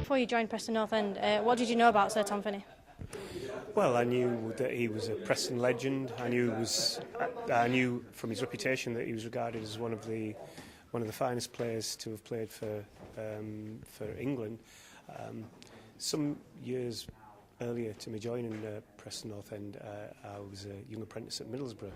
before you joined Preston North End, what did you know about Sir Tom Finney? Well, I knew that he was a Preston legend. I knew from his reputation that he was regarded as one of the finest players to have played for England. Some years earlier to me joining Preston North End, I was a young apprentice at Middlesbrough,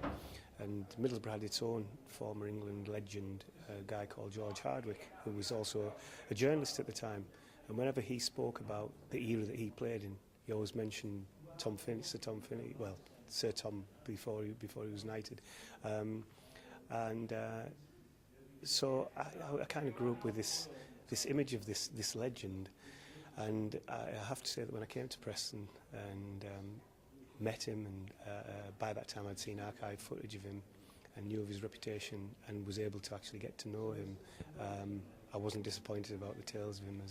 and Middlesbrough had its own former England legend, a guy called George Hardwick, who was also a journalist at the time. And whenever he spoke about the era that he played in, he always mentioned Tom Finney, Sir Tom Finney. Well, Sir Tom before he was knighted, so I kind of grew up with this image of this legend. And I have to say that when I came to Preston and met him, and by that time I'd seen archive footage of him and knew of his reputation and was able to actually get to know him, I wasn't disappointed about the tales of him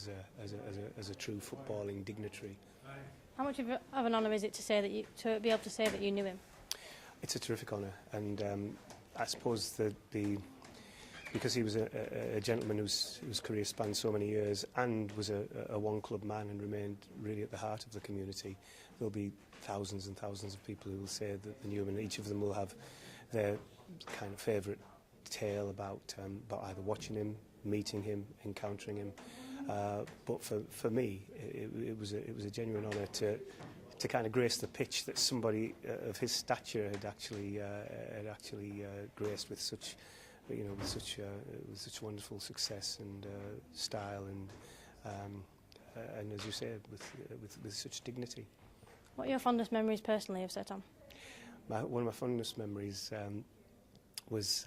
as a true footballing dignitary. How much of an honour is it to be able to say that you knew him? It's a terrific honour, and I suppose because he was a gentleman whose career spanned so many years and was a one-club man and remained really at the heart of the community, there'll be thousands and thousands of people who will say that they knew him, and each of them will have their kind of favourite tale about either watching him, meeting him, encountering him. But for me, it was a genuine honour to kind of grace the pitch that somebody of his stature had actually graced with such wonderful success and style, and as you say, with such dignity. What are your fondest memories personally of Sir Tom? One of my fondest memories was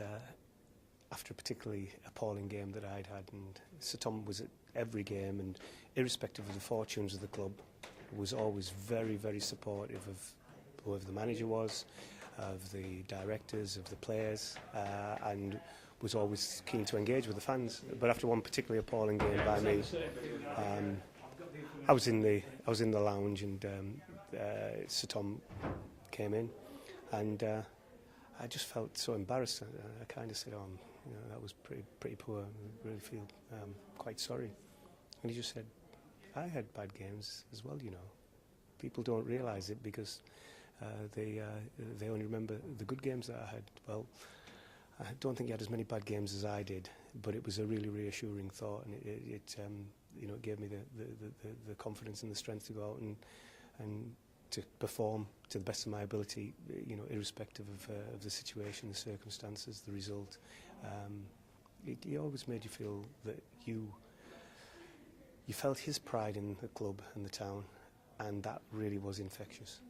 after a particularly appalling game that I'd had, and Sir Tom was at every game, and irrespective of the fortunes of the club, was always very, very supportive of whoever the manager was, of the directors, of the players, and was always keen to engage with the fans. But after one particularly appalling game by me, I was in the lounge, and Sir Tom came in, and I just felt so embarrassed. I kind of said, that was pretty poor. I really feel quite sorry. And he just said, I had bad games as well, People don't realise it because they only remember the good games that I had. Well, I don't think he had as many bad games as I did, but it was a really reassuring thought, and it gave me the confidence and the strength to go out and to perform to the best of my ability, irrespective of the situation, the circumstances, the result. He always made you feel that you felt his pride in the club and the town, and that really was infectious.